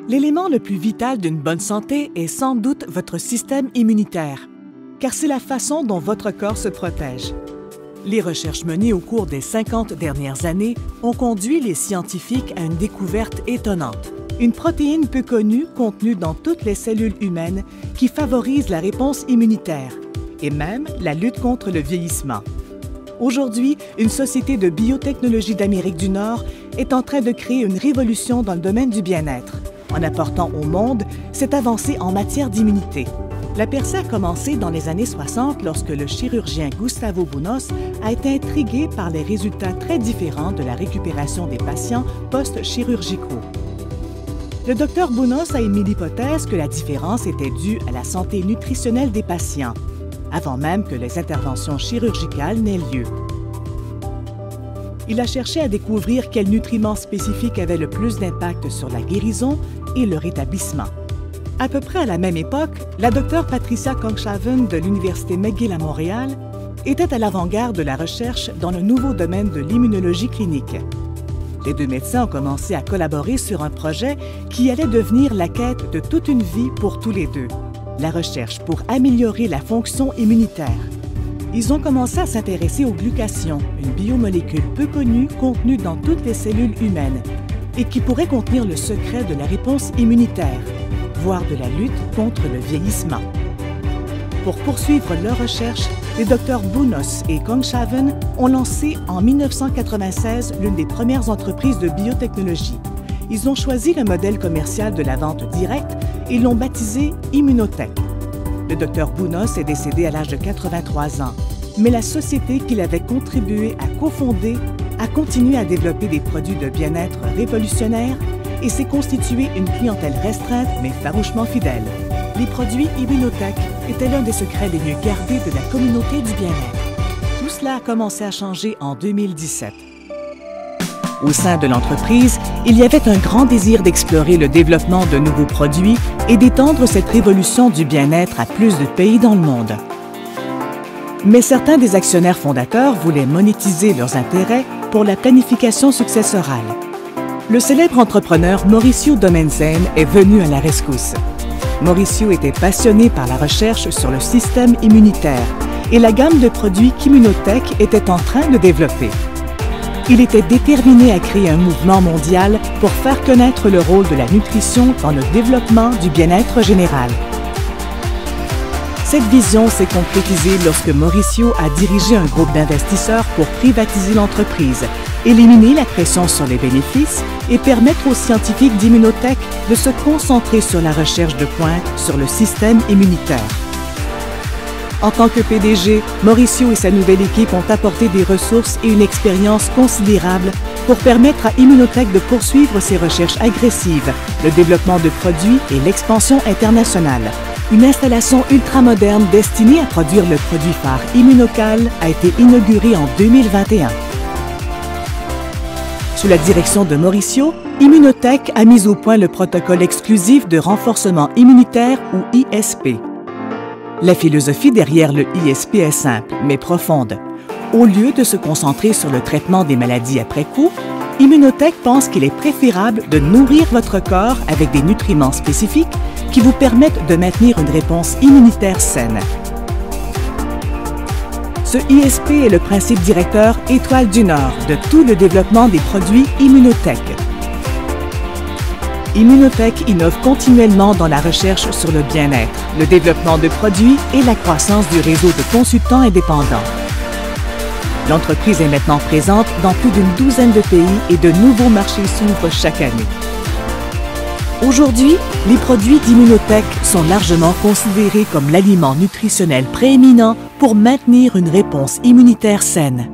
L'élément le plus vital d'une bonne santé est sans doute votre système immunitaire, car c'est la façon dont votre corps se protège. Les recherches menées au cours des 50 dernières années ont conduit les scientifiques à une découverte étonnante. Une protéine peu connue contenue dans toutes les cellules humaines qui favorise la réponse immunitaire et même la lutte contre le vieillissement. Aujourd'hui, une société de biotechnologie d'Amérique du Nord est en train de créer une révolution dans le domaine du bien-être, en apportant au monde cette avancée en matière d'immunité. La percée a commencé dans les années 60 lorsque le chirurgien Gustavo Bunos a été intrigué par les résultats très différents de la récupération des patients post-chirurgicaux. Le Dr Bunos a émis l'hypothèse que la différence était due à la santé nutritionnelle des patients, avant même que les interventions chirurgicales n'aient lieu. Il a cherché à découvrir quels nutriments spécifiques avaient le plus d'impact sur la guérison et le rétablissement. À peu près à la même époque, la Dr Patricia Kongshaven de l'Université McGill à Montréal était à l'avant-garde de la recherche dans le nouveau domaine de l'immunologie clinique. Les deux médecins ont commencé à collaborer sur un projet qui allait devenir la quête de toute une vie pour tous les deux, la recherche pour améliorer la fonction immunitaire. Ils ont commencé à s'intéresser aux glucations, une biomolécule peu connue contenue dans toutes les cellules humaines et qui pourrait contenir le secret de la réponse immunitaire, voire de la lutte contre le vieillissement. Pour poursuivre leurs recherches, les Dr Bunos et Kongshaven ont lancé en 1996 l'une des premières entreprises de biotechnologie. Ils ont choisi le modèle commercial de la vente directe et l'ont baptisé Immunotech. Le Dr Bunos est décédé à l'âge de 83 ans, mais la société qu'il avait contribué à cofonder a continué à développer des produits de bien-être révolutionnaires et s'est constituée une clientèle restreinte mais farouchement fidèle. Les produits Immunotech étaient l'un des secrets les mieux gardés de la communauté du bien-être. Tout cela a commencé à changer en 2017. Au sein de l'entreprise, il y avait un grand désir d'explorer le développement de nouveaux produits et d'étendre cette révolution du bien-être à plus de pays dans le monde. Mais certains des actionnaires fondateurs voulaient monétiser leurs intérêts pour la planification successorale. Le célèbre entrepreneur Mauricio Domenzen est venu à la rescousse. Mauricio était passionné par la recherche sur le système immunitaire et la gamme de produits qu'Immunotech était en train de développer. Il était déterminé à créer un mouvement mondial pour faire connaître le rôle de la nutrition dans le développement du bien-être général. Cette vision s'est concrétisée lorsque Mauricio a dirigé un groupe d'investisseurs pour privatiser l'entreprise, éliminer la pression sur les bénéfices et permettre aux scientifiques d'Immunotech de se concentrer sur la recherche de pointe sur le système immunitaire. En tant que PDG, Mauricio et sa nouvelle équipe ont apporté des ressources et une expérience considérable pour permettre à Immunotech de poursuivre ses recherches agressives, le développement de produits et l'expansion internationale. Une installation ultramoderne destinée à produire le produit phare Immunocal a été inaugurée en 2021. Sous la direction de Mauricio, Immunotech a mis au point le protocole exclusif de renforcement immunitaire ou ISP. La philosophie derrière le ISP est simple, mais profonde. Au lieu de se concentrer sur le traitement des maladies après coup, Immunotech pense qu'il est préférable de nourrir votre corps avec des nutriments spécifiques qui vous permettent de maintenir une réponse immunitaire saine. Ce ISP est le principe directeur étoile du Nord de tout le développement des produits Immunotech. Immunotech innove continuellement dans la recherche sur le bien-être, le développement de produits et la croissance du réseau de consultants indépendants. L'entreprise est maintenant présente dans plus d'une douzaine de pays et de nouveaux marchés s'ouvrent chaque année. Aujourd'hui, les produits d'Immunotech sont largement considérés comme l'aliment nutritionnel prééminent pour maintenir une réponse immunitaire saine.